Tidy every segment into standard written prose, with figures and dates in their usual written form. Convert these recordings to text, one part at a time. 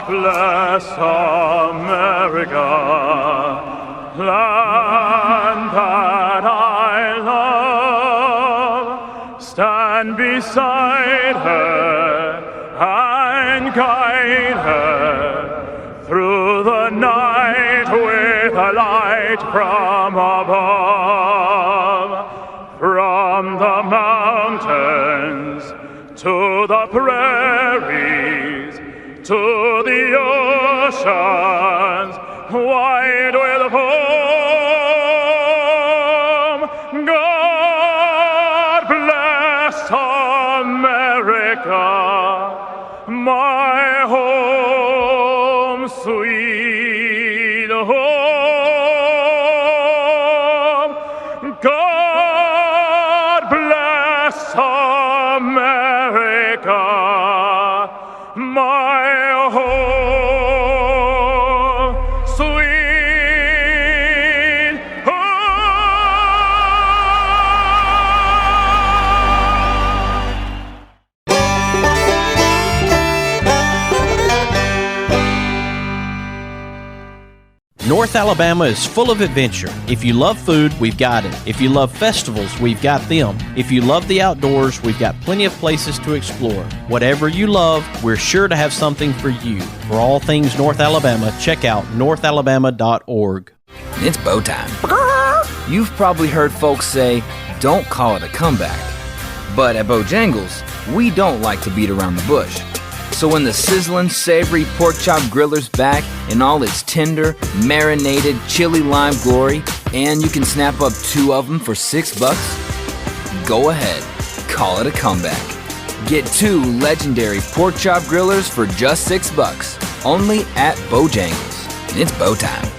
bless America, land that I love. Stand beside her and guide her through the night with a light from above. From the mountains to the prairies, to the oceans wide with foam. God bless America, my home, sweet home. God bless America, my home, sweet North Alabama is full of adventure. If you love food, we've got it. If you love festivals, we've got them. If you love the outdoors, we've got plenty of places to explore. Whatever you love, we're sure to have something for you. For all things North Alabama, check out northalabama.org. It's bow time. You've probably heard folks say, don't call it a comeback. But at Bojangles, we don't like to beat around the bush. So when the sizzling, savory pork chop griller's back in all its tender, marinated, chili lime glory, and you can snap up 2 of them for $6, go ahead, call it a comeback. Get 2 legendary pork chop grillers for just $6, only at Bojangles. It's bow time.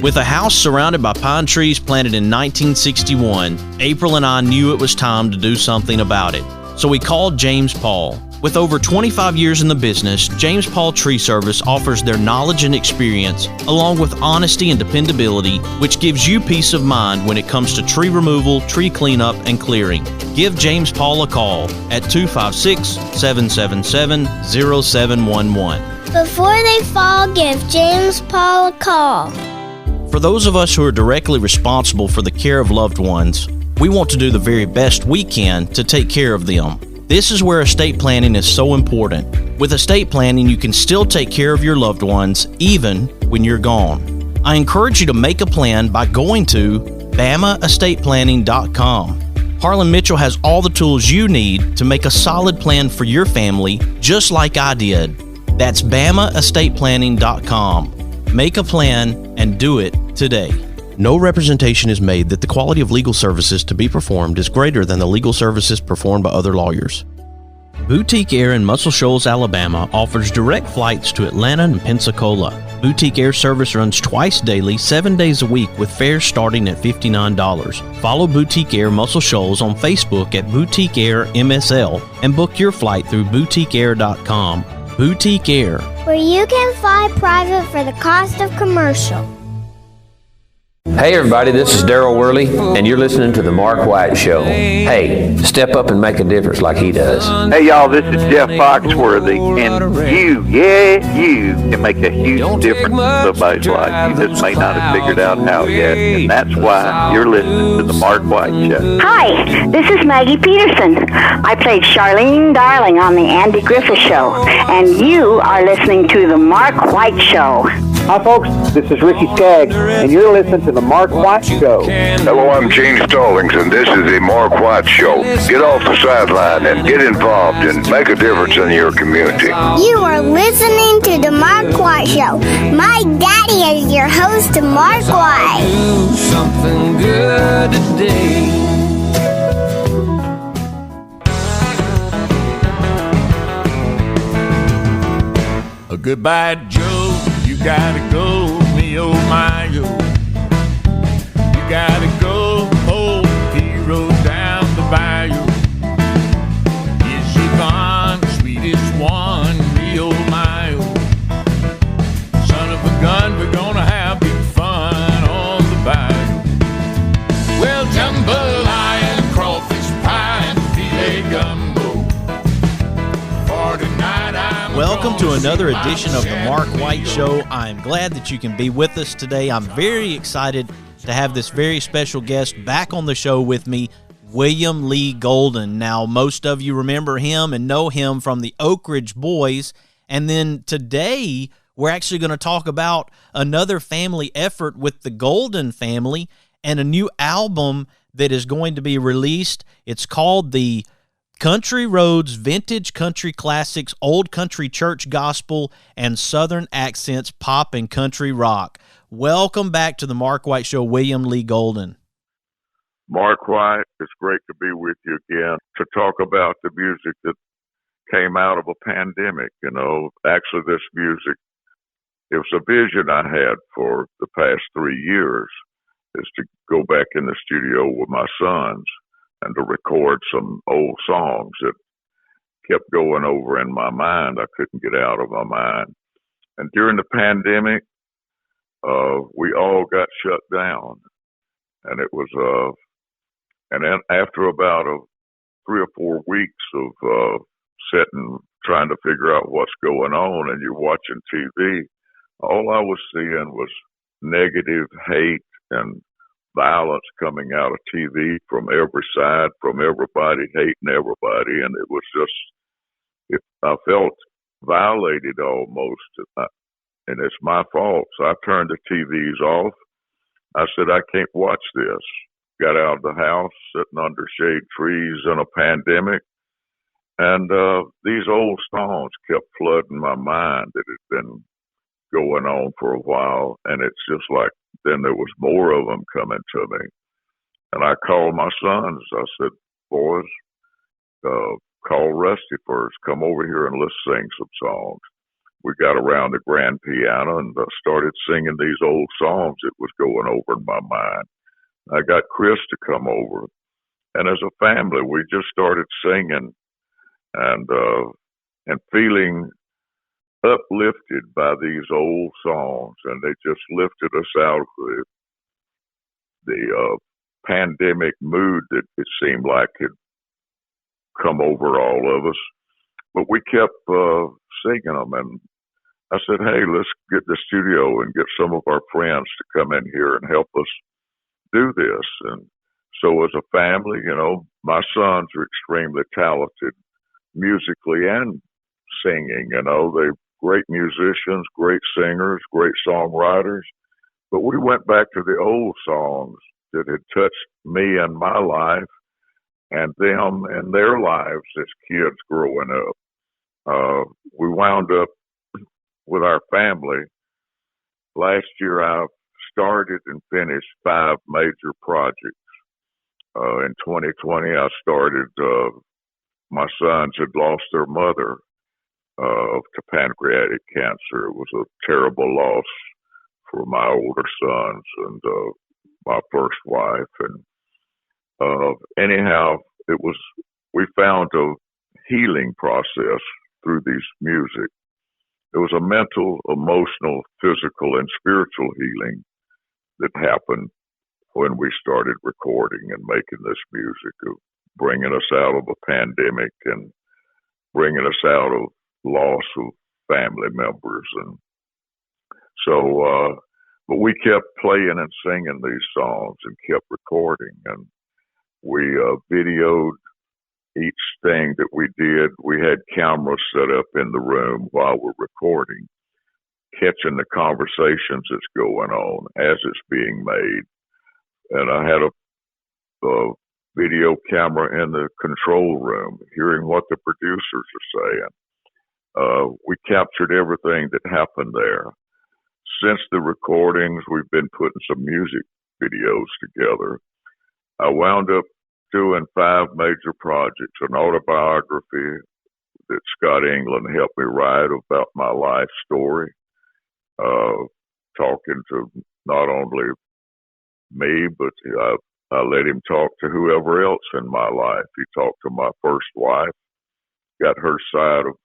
With a house surrounded by pine trees planted in 1961, April and I knew it was time to do something about it. So we called James Paul. With over 25 years in the business, James Paul Tree Service offers their knowledge and experience, along with honesty and dependability, which gives you peace of mind when it comes to tree removal, tree cleanup, and clearing. Give James Paul a call at 256-777-0711. Before they fall, give James Paul a call. For those of us who are directly responsible for the care of loved ones, we want to do the very best we can to take care of them. This is where estate planning is so important. With estate planning, you can still take care of your loved ones even when you're gone. I encourage you to make a plan by going to BamaEstatePlanning.com. Harlan Mitchell has all the tools you need to make a solid plan for your family, just like I did. That's BamaEstatePlanning.com. Make a plan and do it today. No representation is made that the quality of legal services to be performed is greater than the legal services performed by other lawyers. Boutique Air in Muscle Shoals, Alabama offers direct flights to Atlanta and Pensacola. Boutique Air service runs twice daily, 7 days a week with fares starting at $59. Follow Boutique Air Muscle Shoals on Facebook at Boutique Air MSL and book your flight through boutiqueair.com. Boutique Air, where you can fly private for the cost of commercial. Hey everybody, this is Daryl Worley, and you're listening to The Mark White Show. Hey, step up and make a difference like he does. Hey y'all, this is Jeff Foxworthy, and you can make a huge difference in somebody's life. You just may not have figured out how yet, and that's why you're listening to The Mark White Show. Hi, this is Maggie Peterson. I played Charlene Darling on The Andy Griffith Show, and you are listening to The Mark White Show. Hi folks, this is Ricky Skaggs, and you're listening to The Mark White Show. Hello, I'm Gene Stallings, and this is The Mark White Show. Get off the sideline and get involved and make a difference in your community. You are listening to The Mark White Show. My daddy is your host, Mark White. Do something good today. A goodbye, Joe. You gotta go, me oh my oh. You gotta go, old hero down the bayou. Is she gone, sweetest one, me oh my oh. Son of a gun, we're gonna have big fun on the bayou. Well, jambalaya, crawfish pie, and filet gumbo. For tonight I'm welcome to another edition of the Mark White Show. I'm glad that you can be with us today. I'm very excited to have this very special guest back on the show with me, William Lee Golden. Now, most of you remember him and know him from the Oak Ridge Boys, and then today we're actually going to talk about another family effort with the Golden family and a new album that is going to be released. It's called the Country Roads Vintage Country Classics, Old Country Church Gospel, and Southern Accents Pop and Country Rock. Welcome back to the Mark White Show, William Lee Golden. Mark White, it's great to be with you again to talk about the music that came out of a pandemic. You know, actually this music, it was a vision I had for the past 3 years, is to go back in the studio with my sons and to record some old songs that kept going over in my mind. I couldn't get out of my mind. And during the pandemic, we all got shut down. And it was, and then after about 3 or 4 weeks of sitting, trying to figure out what's going on, and you're watching TV, all I was seeing was negative hate and violence coming out of TV from every side, from everybody hating everybody, and it was just, I felt violated almost, and it's my fault. So I turned the TVs off. I said, I can't watch this. Got out of the house, sitting under shade trees in a pandemic, and these old songs kept flooding my mind that had been going on for a while, and it's just like, then there was more of them coming to me. And I called my sons. I said, boys, call Rusty first. Come over here and let's sing some songs. We got around the grand piano and started singing these old songs that was going over in my mind. I got Chris to come over. And as a family, we just started singing and feeling uplifted by these old songs, and they just lifted us out of the pandemic mood that it seemed like had come over all of us. But we kept singing them, and I said, hey, let's get the studio and get some of our friends to come in here and help us do this. And so as a family, you know, my sons are extremely talented musically and singing. You know, they're great musicians, great singers, great songwriters. But we went back to the old songs that had touched me and my life and them and their lives as kids growing up. We wound up with our family. Last year, I started and finished 5 major projects. In 2020, I started, my sons had lost their mother to pancreatic cancer. It was a terrible loss for my older sons and my first wife. And anyhow, we found a healing process through these music. It was a mental, emotional, physical, and spiritual healing that happened when we started recording and making this music, of bringing us out of a pandemic and bringing us out of loss of family members. And so, but we kept playing and singing these songs and kept recording, and we videoed each thing that we did. We had cameras set up in the room while we're recording, catching the conversations that's going on as it's being made. And I had a video camera in the control room, hearing what the producers are saying. We captured everything that happened there. Since the recordings, we've been putting some music videos together. I wound up doing 5 major projects, an autobiography that Scott England helped me write about my life story, talking to not only me, but I let him talk to whoever else in my life. He talked to my first wife, got her side of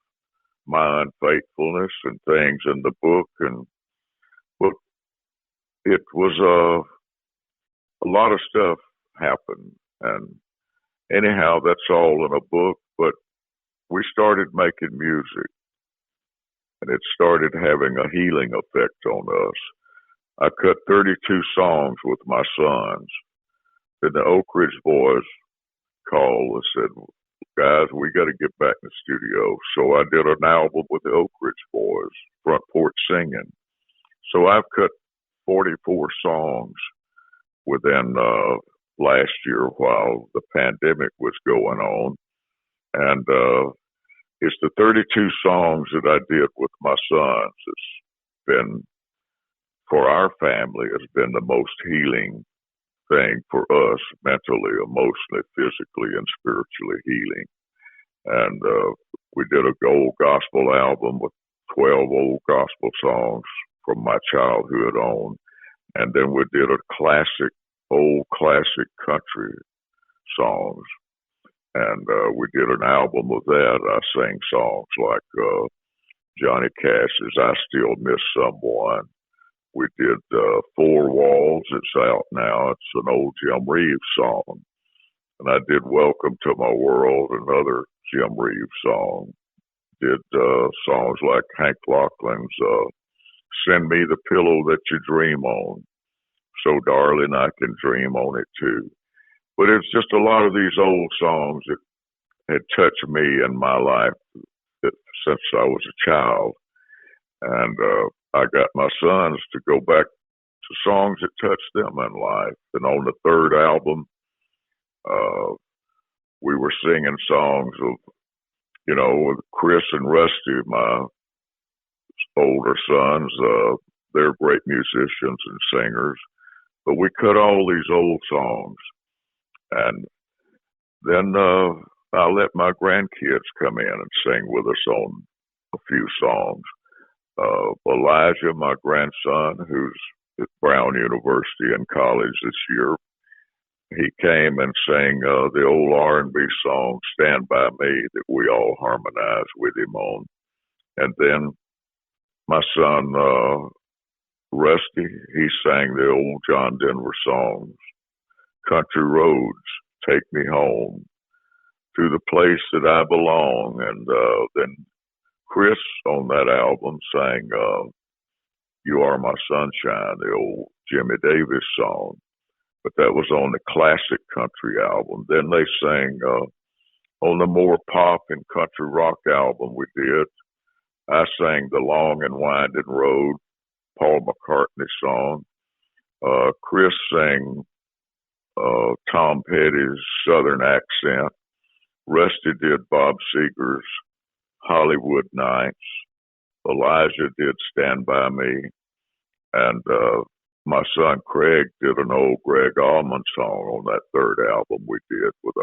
my unfaithfulness and things in the book, and but it was a lot of stuff happened, and anyhow, that's all in a book. But we started making music, and it started having a healing effect on us. I cut 32 songs with my sons. Then the Oak Ridge boys called and said, guys, we got to get back in the studio. So I did an album with the Oak Ridge boys, Front Porch Singing. So I've cut 44 songs within last year while the pandemic was going on. And it's the 32 songs that I did with my sons. It's been, for our family, it's been the most healing thing for us, mentally, emotionally, physically, and spiritually healing. And we did a gold gospel album with 12 old gospel songs from my childhood on. And then we did a old classic country songs. And we did an album of that. I sang songs like Johnny Cash's I Still Miss Someone. We did Four Walls. It's out now. It's an old Jim Reeves song. And I did Welcome to My World, another Jim Reeves song. Did songs like Hank Laughlin's Send Me the Pillow That You Dream On. So, darling, I can dream on it too. But it's just a lot of these old songs that had touched me in my life since I was a child. And I got my sons to go back to songs that touched them in life. And on the third album, we were singing songs of, with Chris and Rusty, my older sons. They're great musicians and singers. But we cut all these old songs. And then I let my grandkids come in and sing with us on a few songs. Elijah, my grandson, who's at Brown University in college this year, he came and sang the old R&B song, Stand By Me, that we all harmonized with him on. And then my son, Rusty, he sang the old John Denver songs, Country Roads, Take Me Home, To the Place That I Belong. And then Chris on that album sang You Are My Sunshine, the old Jimmy Davis song. But that was on the classic country album. Then they sang on the more pop and country rock album we did. I sang The Long and Winding Road, Paul McCartney song. Chris sang Tom Petty's Southern Accent. Rusty did Bob Seger's Hollywood Nights. Elijah did Stand By Me. And my son Craig did an old Greg Allman song on that third album we did with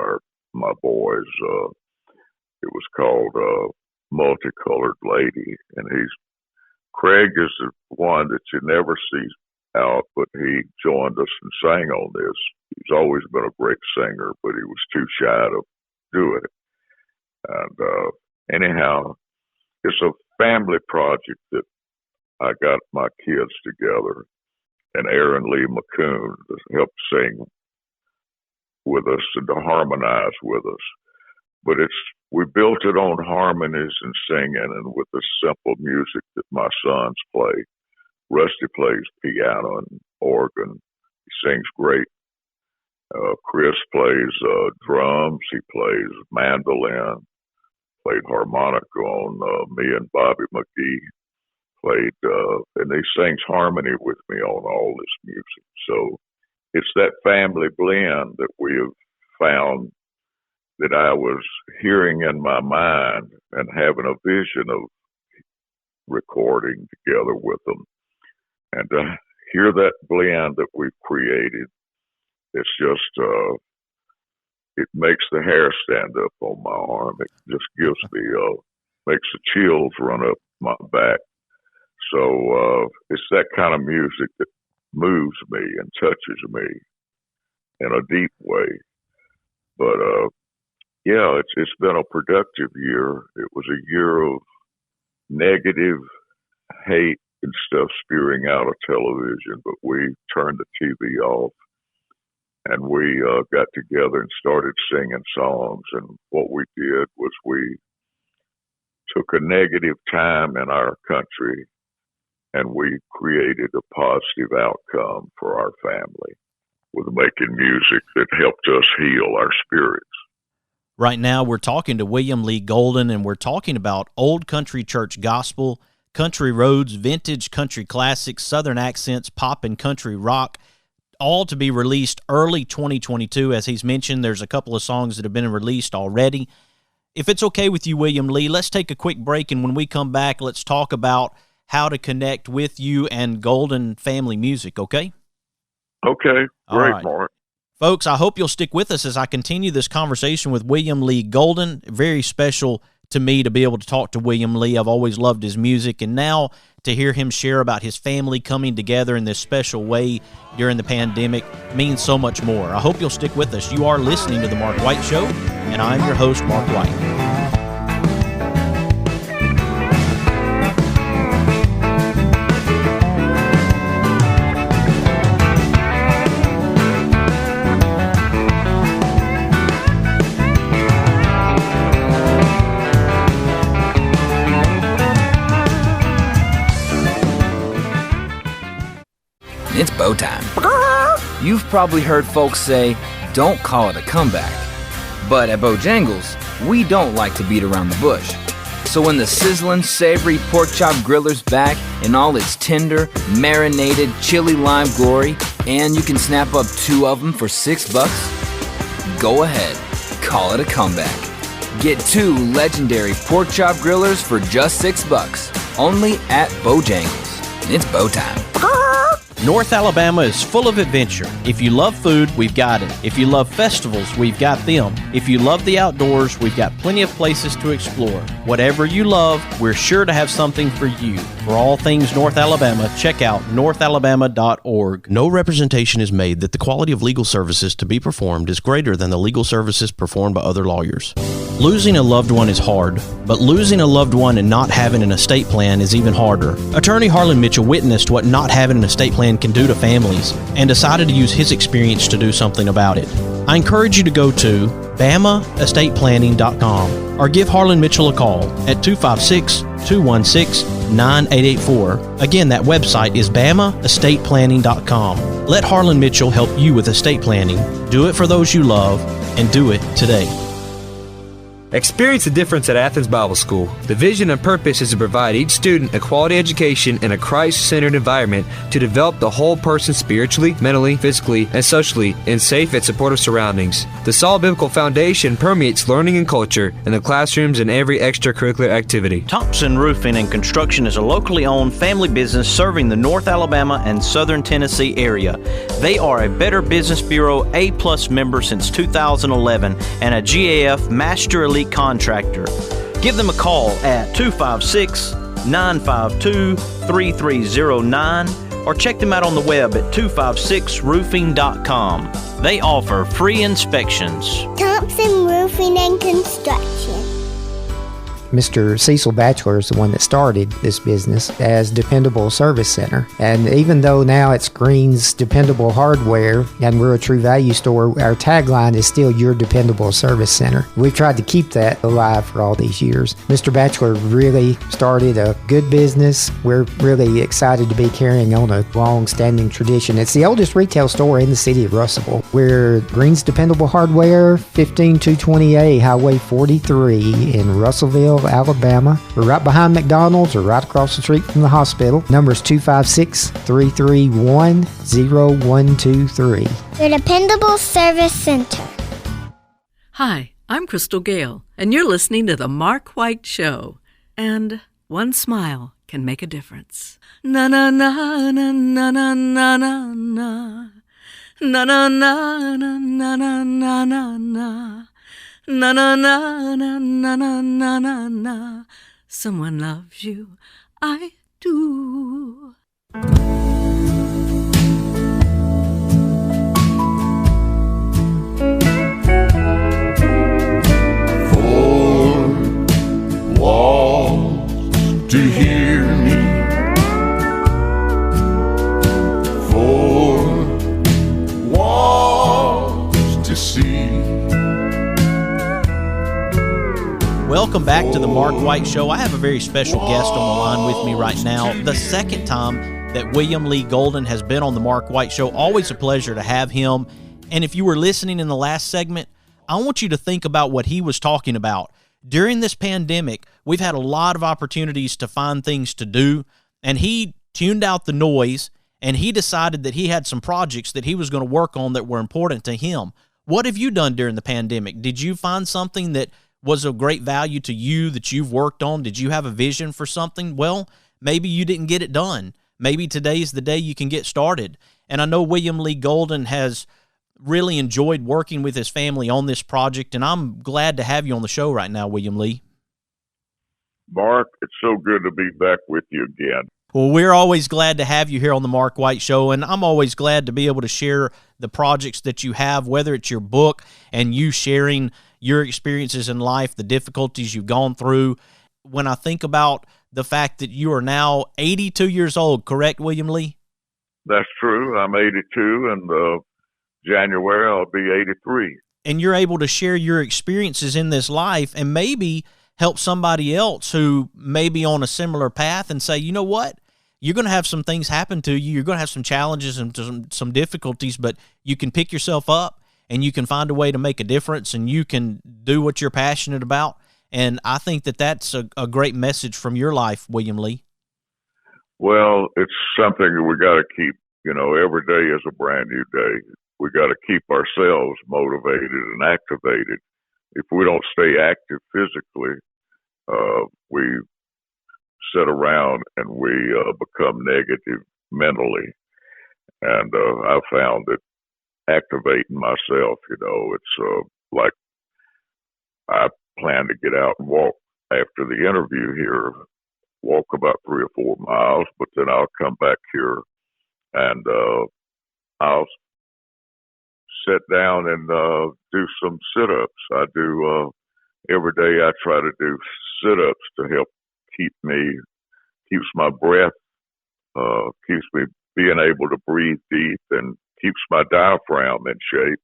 my boys. It was called Multicolored Lady. And Craig is the one that you never see out, but he joined us and sang on this. He's always been a great singer, but he was too shy to do it. And anyhow, it's a family project that I got my kids together, and Aaron Lee McCoon helped sing with us and to harmonize with us. But we built it on harmonies and singing and with the simple music that my sons play. Rusty plays piano and organ. He sings great. Chris plays drums. He plays mandolin. Played harmonica on me and Bobby McGee. And he sings harmony with me on all this music. So it's that family blend that we have found that I was hearing in my mind and having a vision of recording together with them. And to hear that blend that we've created, it's just, it makes the hair stand up on my arm. It just makes the chills run up my back. So it's that kind of music that moves me and touches me in a deep way. But yeah, it's been a productive year. It was a year of negative hate and stuff spewing out of television, but we turned the TV off and we got together and started singing songs. And what we did was we took a negative time in our country and we created a positive outcome for our family with making music that helped us heal our spirits. Right now, we're talking to William Lee Golden, and we're talking about old country church gospel, country roads, vintage country classics, southern accents, pop and country rock, all to be released early 2022. As he's mentioned, there's a couple of songs that have been released already. If it's okay with you, William Lee, let's take a quick break, and when we come back, let's talk about how to connect with you and Golden Family Music, okay? Okay, great, right. Mark. Folks, I hope you'll stick with us as I continue this conversation with William Lee Golden. Very special to me to be able to talk to William Lee. I've always loved his music, and now to hear him share about his family coming together in this special way during the pandemic means so much more. I hope you'll stick with us. You are listening to The Mark White Show, and I'm your host, Mark White. It's bow time. You've probably heard folks say, don't call it a comeback. But at Bojangles, we don't like to beat around the bush. So when the sizzling, savory pork chop griller's back in all its tender, marinated, chili lime glory, and you can snap up 2 of them for $6, go ahead, call it a comeback. Get 2 legendary pork chop grillers for just $6, only at Bojangles. It's bow time. North Alabama is full of adventure. If you love food, we've got it. If you love festivals, we've got them. If you love the outdoors, we've got plenty of places to explore. Whatever you love, we're sure to have something for you. For all things North Alabama, check out northalabama.org. No representation is made that the quality of legal services to be performed is greater than the legal services performed by other lawyers. Losing a loved one is hard, but losing a loved one and not having an estate plan is even harder. Attorney Harlan Mitchell witnessed what not having an estate plan can do to families and decided to use his experience to do something about it. I encourage you to go to BamaEstatePlanning.com or give Harlan Mitchell a call at 256-216-9884. Again, that website is BamaEstatePlanning.com. Let Harlan Mitchell help you with estate planning. Do it for those you love, and do it today. Experience the difference at Athens Bible School. The vision and purpose is to provide each student a quality education in a Christ-centered environment to develop the whole person spiritually, mentally, physically, and socially in safe and supportive surroundings. The solid biblical foundation permeates learning and culture in the classrooms and every extracurricular activity. Thompson Roofing and Construction is a locally owned family business serving the North Alabama and Southern Tennessee area. They are a Better Business Bureau A+ member since 2011 and a GAF Master Elite contractor. Give them a call at 256-952-3309 or check them out on the web at 256roofing.com. They offer free inspections. Thompson Roofing and Construction. Mr. Cecil Batchelor is the one that started this business as Dependable Service Center. And even though now it's Green's Dependable Hardware and we're a True Value store, our tagline is still Your Dependable Service Center. We've tried to keep that alive for all these years. Mr. Batchelor really started a good business. We're really excited to be carrying on a long-standing tradition. It's the oldest retail store in the city of Russellville. We're Green's Dependable Hardware, 15220A Highway 43 in Russellville, Alabama. We're right behind McDonald's or right across the street from the hospital. Number is 256-331-0123. Your Dependable Service Center. Hi, I'm Crystal Gale, and you're listening to The Mark White Show. And one smile can make a difference. Na na na na na na na na na. Na na na na na na na na na. Na na na na na na na na na. Someone loves you, I do. Four walls to hear me. Four walls to see. Welcome back to the Mark White Show. I have a very special guest on the line with me right now. The second time that William Lee Golden has been on the Mark White Show. Always a pleasure to have him. And if you were listening in the last segment, I want you to think about what he was talking about. During this pandemic, we've had a lot of opportunities to find things to do, and he tuned out the noise, and he decided that he had some projects that he was going to work on that were important to him. What have you done during the pandemic? Did you find something that was of great value to you that you've worked on? Did you have a vision for something? Well, maybe you didn't get it done. Maybe today's the day you can get started. And I know William Lee Golden has really enjoyed working with his family on this project, and I'm glad to have you on the show right now, William Lee. Mark, it's so good to be back with you again. Well, we're always glad to have you here on the Mark White Show, and I'm always glad to be able to share the projects that you have, whether it's your book and you sharing your experiences in life, the difficulties you've gone through. When I think about the fact that you are now 82 years old, correct, William Lee? That's true. I'm 82, and January I'll be 83. And you're able to share your experiences in this life and maybe help somebody else who may be on a similar path and say, you know what? You're going to have some things happen to you. You're going to have some challenges and some difficulties, but you can pick yourself up and you can find a way to make a difference and you can do what you're passionate about. And I think that that's a great message from your life, William Lee. Well, it's something that we got to keep, every day is a brand new day. We got to keep ourselves motivated and activated. If we don't stay active physically, we sit around and we become negative mentally. And I found that activating myself, it's like I plan to get out and walk after the interview here, walk about 3 or 4 miles, but then I'll come back here and I'll sit down and do some sit-ups. I do every day. I try to do sit-ups to help keeps my breath, keeps me being able to breathe deep, and keeps my diaphragm in shape.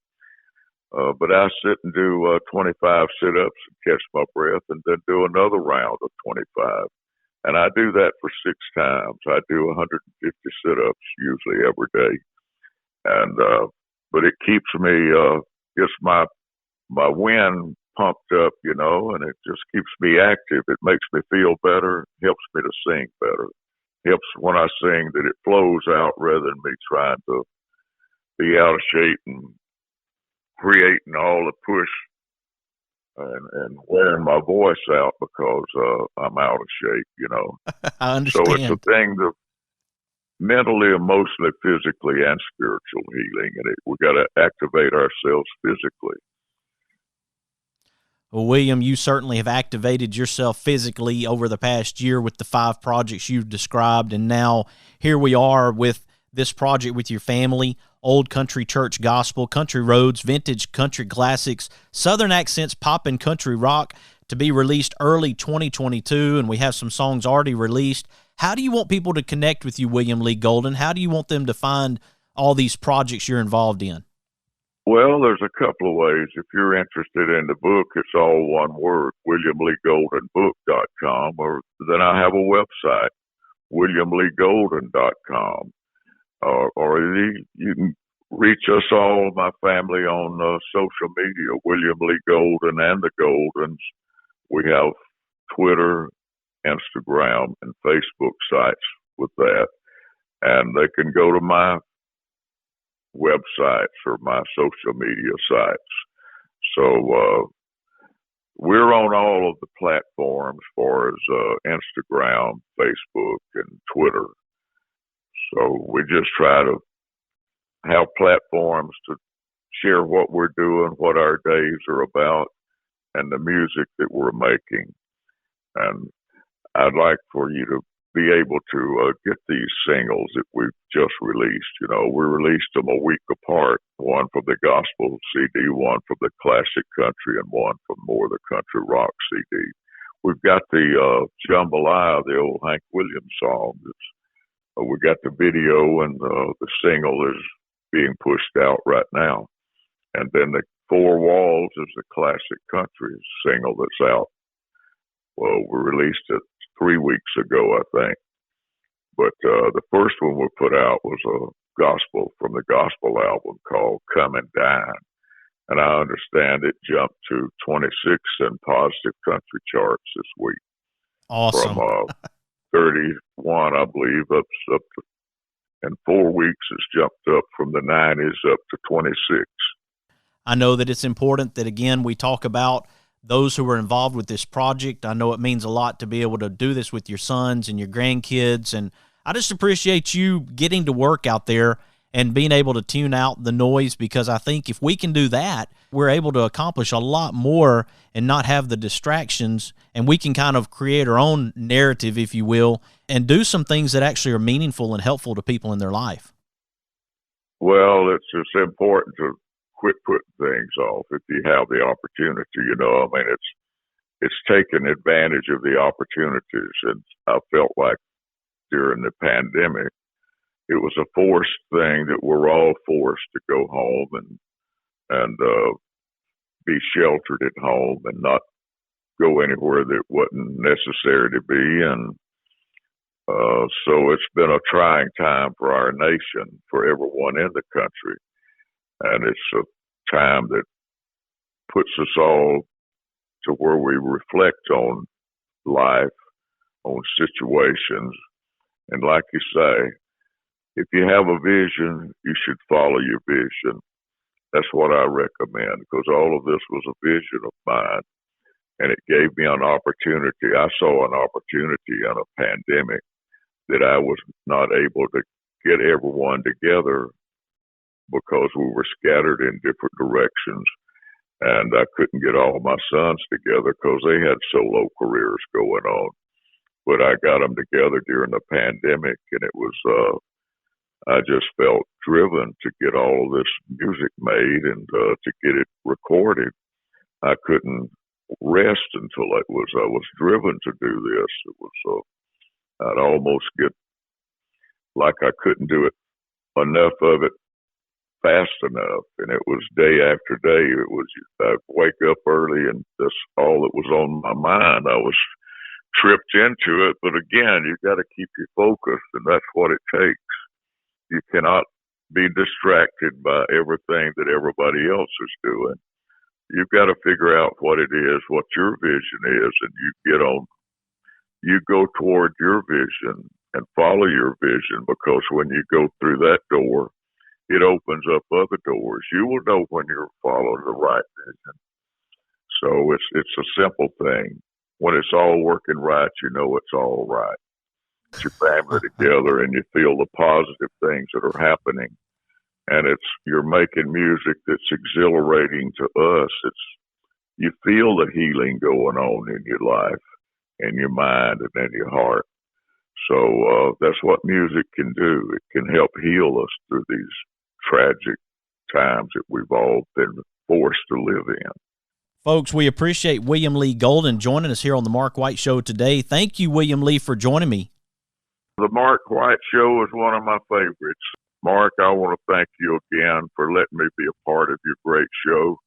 But I sit and do 25 sit-ups and catch my breath, and then do another round of 25. And I do that for 6 times. I do 150 sit-ups usually every day, and but it keeps me, gets my wind pumped up, and it just keeps me active. It makes me feel better, helps me to sing better. Helps when I sing that it flows out rather than me trying to be out of shape and creating all the push and wearing my voice out because I'm out of shape, I understand. So it's a thing that mentally, emotionally, physically, and spiritual healing, and we got to activate ourselves physically. Well, William, you certainly have activated yourself physically over the past year with the 5 projects you've described, and now here we are with this project with your family, Old Country Church Gospel, Country Roads, Vintage Country Classics, Southern Accents, Pop and Country Rock, to be released early 2022, and we have some songs already released. How do you want people to connect with you, William Lee Golden? How do you want them to find all these projects you're involved in? Well, there's a couple of ways. If you're interested in the book, it's all one word, WilliamLeeGoldenBook.com, or then I have a website, WilliamLeeGolden.com, or you can reach us all, my family, on social media, William Lee Golden and the Goldens. We have Twitter, Instagram, and Facebook sites with that, and they can go to my websites or my social media sites. So we're on all of the platforms as far as Instagram, Facebook, and Twitter. So we just try to have platforms to share what we're doing, what our days are about, and the music that we're making. And I'd like for you to be able to get these singles that we've just released. We released them a week apart, one from the gospel CD, one from the classic country, and one from more of the country rock CD. We've got the Jambalaya, the old Hank Williams song. We got the video, and the single is being pushed out right now. And then the Four Walls is the classic country single that's out. Well, we released it 3 weeks ago, I think. But the first one we put out was a gospel from the gospel album called Come and Dine. And I understand it jumped to 26 in positive country charts this week. Awesome. From 31, I believe, up to, in 4 weeks, it's jumped up from the 90s up to 26. I know that it's important that, again, we talk about those who are involved with this project. I know it means a lot to be able to do this with your sons and your grandkids, and I just appreciate you getting to work out there and being able to tune out the noise, because I think if we can do that, we're able to accomplish a lot more and not have the distractions, and we can kind of create our own narrative, if you will, and do some things that actually are meaningful and helpful to people in their life. Well, it's just important to quit putting things off if you have the opportunity. You know, I mean, it's taking advantage of the opportunities, and I felt like during the pandemic, it was a forced thing that we're all forced to go home and be sheltered at home and not go anywhere that wasn't necessary to be. And so it's been a trying time for our nation, for everyone in the country. And it's a time that puts us all to where we reflect on life, on situations. And like you say, if you have a vision, you should follow your vision. That's what I recommend, because all of this was a vision of mine, and it gave me an opportunity. I saw an opportunity in a pandemic that I was not able to get everyone together because we were scattered in different directions, and I couldn't get all my sons together because they had solo careers going on. But I got them together during the pandemic, and it was I just felt driven to get all of this music made and to get it recorded. I couldn't rest until I was driven to do this. It was I'd almost get like I couldn't do it enough of it fast enough, and it was day after day. It was I'd wake up early, and that's all that was on my mind. I was tripped into it, but again, you got to keep you focused, and that's what it takes. You cannot be distracted by everything that everybody else is doing. You've got to figure out what it is, what your vision is, and you go toward your vision and follow your vision, because when you go through that door, it opens up other doors. You will know when you're following the right vision. So it's a simple thing. When it's all working right, you know it's all right. Get your family together and you feel the positive things that are happening. And you're making music that's exhilarating to us. You feel the healing going on in your life, in your mind, and in your heart. So that's what music can do. It can help heal us through these tragic times that we've all been forced to live in. Folks, we appreciate William Lee Golden joining us here on the Mark White Show today. Thank you, William Lee, for joining me. The Mark White Show is one of my favorites. Mark, I want to thank you again for letting me be a part of your great show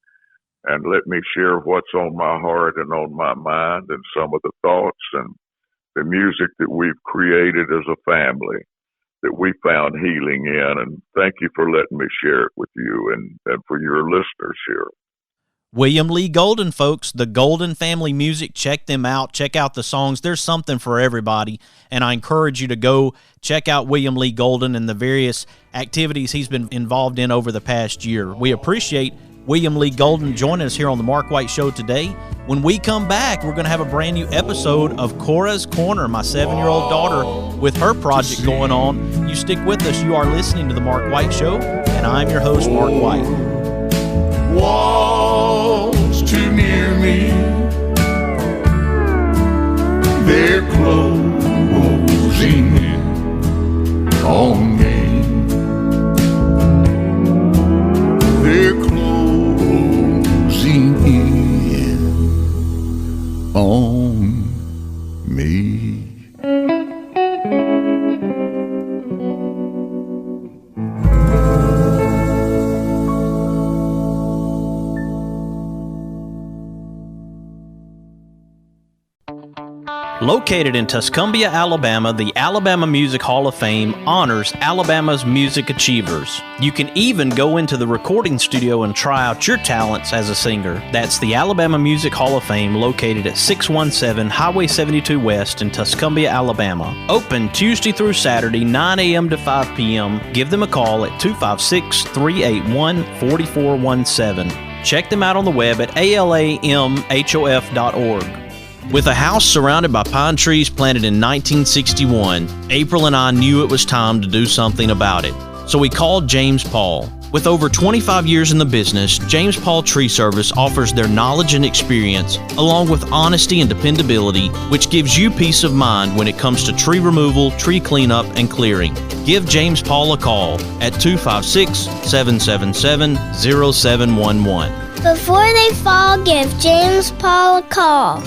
and let me share what's on my heart and on my mind and some of the thoughts and the music that we've created as a family that we found healing in. And thank you for letting me share it with you and for your listeners here. William Lee Golden, folks, the Golden Family Music. Check them out. Check out the songs. There's something for everybody, and I encourage you to go check out William Lee Golden and the various activities he's been involved in over the past year. We appreciate William Lee Golden joining us here on the Mark White Show today. When we come back, we're going to have a brand new episode of Cora's Corner, my 7-year-old daughter, with her project going on. You stick with us. You are listening to the Mark White Show, and I'm your host, Mark White. Walls too near me, they're closing in on me. They're closing in on me. Located in Tuscumbia, Alabama, the Alabama Music Hall of Fame honors Alabama's music achievers. You can even go into the recording studio and try out your talents as a singer. That's the Alabama Music Hall of Fame, located at 617 Highway 72 West in Tuscumbia, Alabama. Open Tuesday through Saturday, 9 a.m. to 5 p.m. Give them a call at 256-381-4417. Check them out on the web at alamhof.org. With a house surrounded by pine trees planted in 1961, April and I knew it was time to do something about it. So we called James Paul. With over 25 years in the business, James Paul Tree Service offers their knowledge and experience, along with honesty and dependability, which gives you peace of mind when it comes to tree removal, tree cleanup, and clearing. Give James Paul a call at 256-777-0711. Before they fall, give James Paul a call.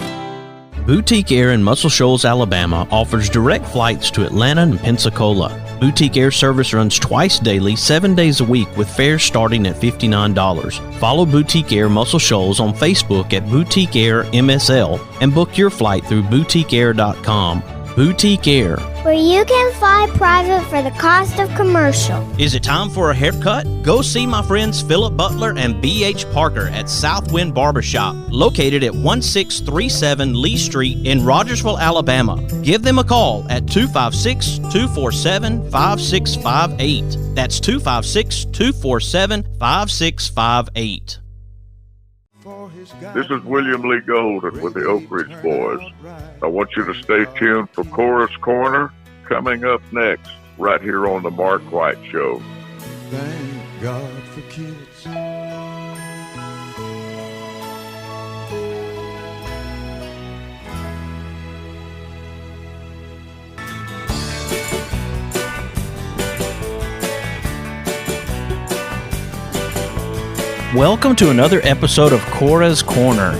Boutique Air in Muscle Shoals, Alabama offers direct flights to Atlanta and Pensacola. Boutique Air service runs twice daily, 7 days a week, with fares starting at $59. Follow Boutique Air Muscle Shoals on Facebook at Boutique Air MSL and book your flight through boutiqueair.com. Boutique Air, where you can fly private for the cost of commercial. Is it time for a haircut? Go see my friends Philip Butler and B.H. Parker at Southwind Barbershop, located at 1637 Lee Street in Rogersville, Alabama. Give them a call at 256-247-5658. That's 256-247-5658. This is William Lee Golden with the Oak Ridge Boys. I want you to stay tuned for Cora's Corner coming up next, right here on the Mark White Show. Thank God for kids. Welcome to another episode of Cora's Corner.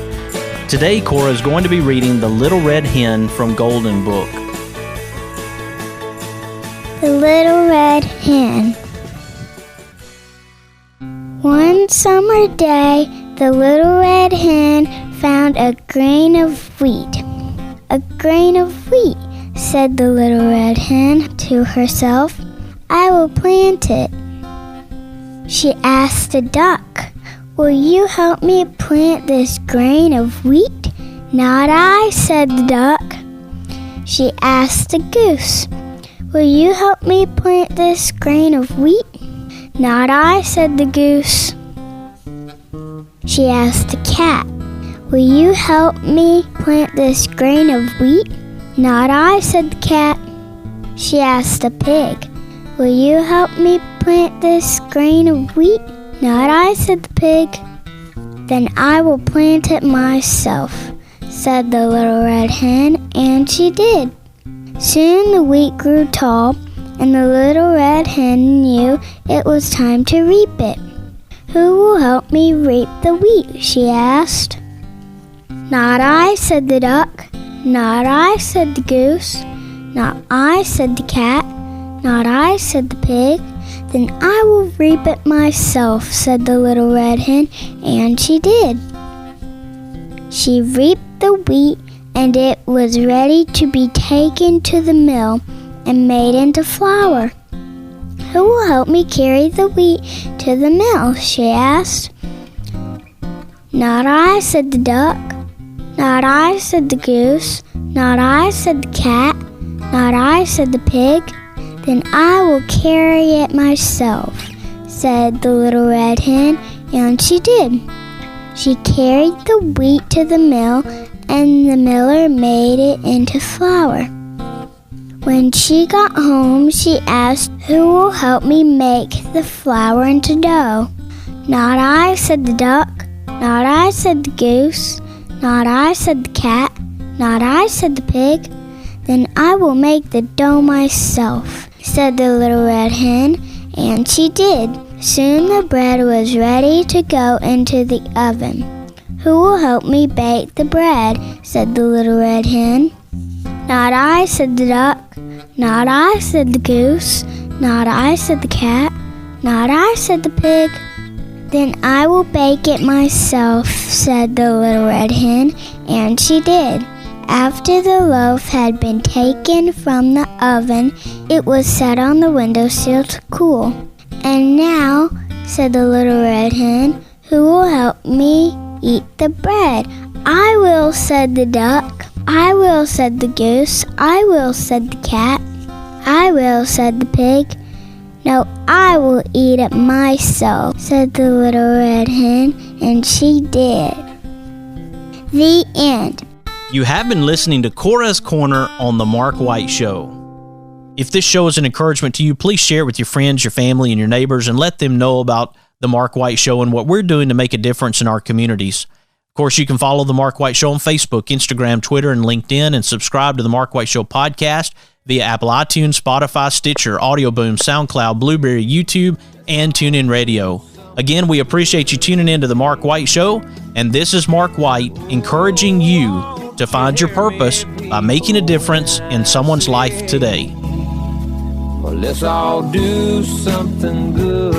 Today, Cora is going to be reading The Little Red Hen from Golden Book. The Little Red Hen. One summer day, the little red hen found a grain of wheat. A grain of wheat, said the little red hen to herself. I will plant it. She asked the duck, will you help me plant this grain of wheat? Not I, said the duck. She asked the goose, will you help me plant this grain of wheat? Not I, said the goose. She asked the cat, will you help me plant this grain of wheat? Not I, said the cat. She asked the pig, will you help me plant this grain of wheat? Not I, said the pig. Then I will plant it myself, said the little red hen, and she did. Soon the wheat grew tall, and the little red hen knew it was time to reap it. Who will help me reap the wheat? She asked. Not I, said the duck. Not I, said the goose. Not I, said the cat. Not I, said the pig. Then I will reap it myself, said the little red hen, and she did. She reaped the wheat, and it was ready to be taken to the mill and made into flour. Who will help me carry the wheat to the mill? She asked. Not I, said the duck. Not I, said the goose. Not I, said the cat. Not I, said the pig. Then I will carry it myself, said the little red hen, and she did. She carried the wheat to the mill, and the miller made it into flour. When she got home, she asked, who will help me make the flour into dough? Not I, said the duck. Not I, said the goose. Not I, said the cat. Not I, said the pig. Then I will make the dough myself, said the little red hen, and she did. Soon the bread was ready to go into the oven. Who will help me bake the bread? Said the little red hen. Not I, said the duck. Not I, said the goose. Not I, said the cat. Not I, said the pig. Then I will bake it myself, said the little red hen, and she did. After the loaf had been taken from the oven, it was set on the windowsill to cool. "And now," said the Little Red Hen, "who will help me eat the bread?" "I will," said the duck. "I will," said the goose. "I will," said the cat. "I will," said the pig. "No, I will eat it myself," said the Little Red Hen, and she did. The end. You have been listening to Cora's Corner on The Mark White Show. If this show is an encouragement to you, please share it with your friends, your family, and your neighbors, and let them know about The Mark White Show and what we're doing to make a difference in our communities. Of course, you can follow The Mark White Show on Facebook, Instagram, Twitter, and LinkedIn, and subscribe to The Mark White Show podcast via Apple iTunes, Spotify, Stitcher, Audio Boom, SoundCloud, Blueberry, YouTube, and TuneIn Radio. Again, we appreciate you tuning in to The Mark White Show, and this is Mark White encouraging you to find your purpose by making a difference in someone's life today. Well, let's all do something good.